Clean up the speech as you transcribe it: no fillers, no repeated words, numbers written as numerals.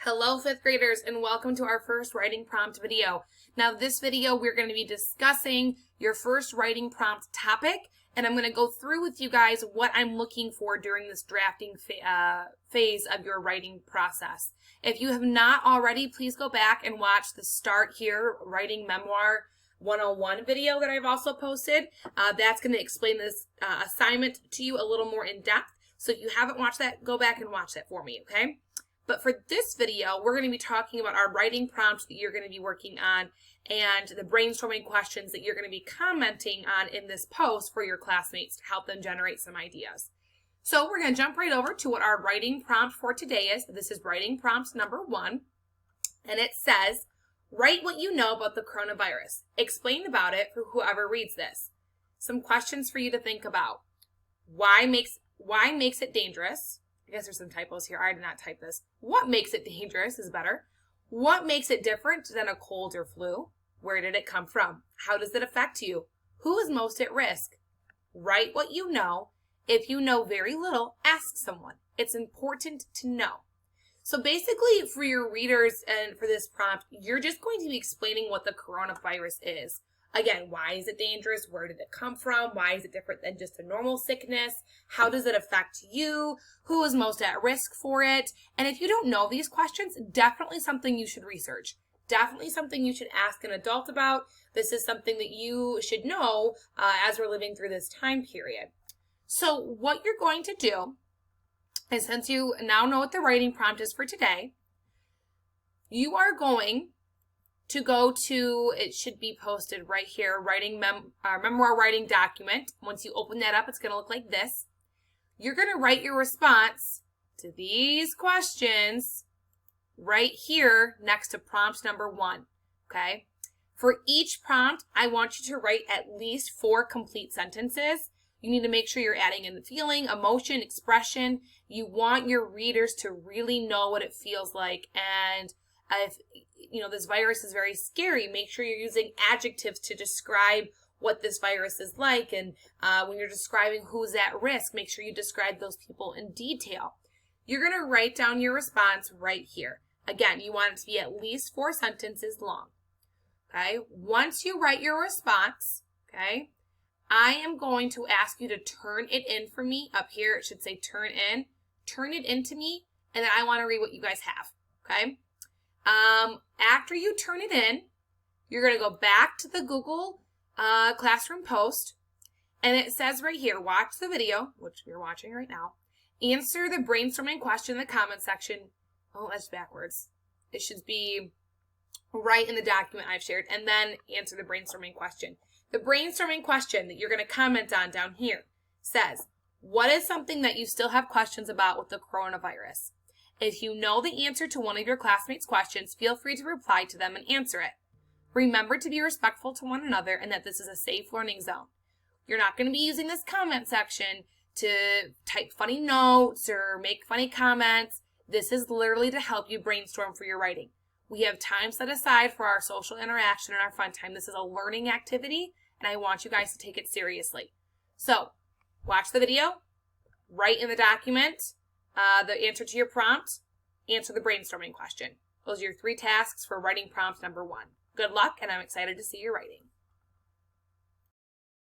Hello, fifth graders, and welcome to our first writing prompt video. Now, this video, we're going to be discussing your first writing prompt topic, and I'm going to go through with you guys what I'm looking for during this drafting phase of your writing process. If you have not already, please go back and watch the Start Here Writing Memoir 101 video that I've also posted. That's going to explain this assignment to you a little more in depth. So if you haven't watched that, go back and watch that for me, okay? But for this video, we're going to be talking about our writing prompts that you're going to be working on and the brainstorming questions that you're going to be commenting on in this post for your classmates to help them generate some ideas. So we're going to jump right over to what our writing prompt for today is. This is writing prompt number 1, and it says, write what you know about the coronavirus. Explain about it for whoever reads this. Some questions for you to think about. Why makes it dangerous? I guess there's some typos here. I did not type this. What makes it dangerous is better. What makes it different than a cold or flu? Where did it come from? How does it affect you? Who is most at risk? Write what you know. If you know very little, ask someone. It's important to know. So basically, for your readers and for this prompt, you're just going to be explaining what the coronavirus is. Again, why is it dangerous? Where did it come from? Why is it different than just a normal sickness? How does it affect you? Who is most at risk for it? And if you don't know these questions, definitely something you should research. Definitely something you should ask an adult about. This is something that you should know as we're living through this time period. So what you're going to do is, since you now know what the writing prompt is for today, you are going to go to, it should be posted right here, memoir writing document. Once you open that up, it's going to look like this. You're going to write your response to these questions right here next to prompt number 1, okay? For each prompt, I want you to write at least 4 complete sentences. You need to make sure you're adding in the feeling, emotion, expression. You want your readers to really know what it feels like. And if this virus is very scary, make sure you're using adjectives to describe what this virus is like. And when you're describing who's at risk, make sure you describe those people in detail. You're going to write down your response right here. Again, you want it to be at least 4 sentences long. Okay. Once you write your response, okay, I am going to ask you to turn it in for me. Up here, it should say turn in. Turn it in to me, and then I want to read what you guys have. Okay. After you turn it in, you're going to go back to the Google Classroom post, and it says right here, watch the video, which you're watching right now, answer the brainstorming question in the comment section. Oh, that's backwards. It should be right in the document I've shared, and then answer the brainstorming question. The brainstorming question that you're going to comment on down here says, what is something that you still have questions about with the coronavirus? If you know the answer to one of your classmates' questions, feel free to reply to them and answer it. Remember to be respectful to one another and that this is a safe learning zone. You're not going to be using this comment section to type funny notes or make funny comments. This is literally to help you brainstorm for your writing. We have time set aside for our social interaction and our fun time. This is a learning activity, and I want you guys to take it seriously. So, watch the video, write in the document the answer to your prompt, answer the brainstorming question. Those are your 3 tasks for writing prompt number 1. Good luck, and I'm excited to see your writing.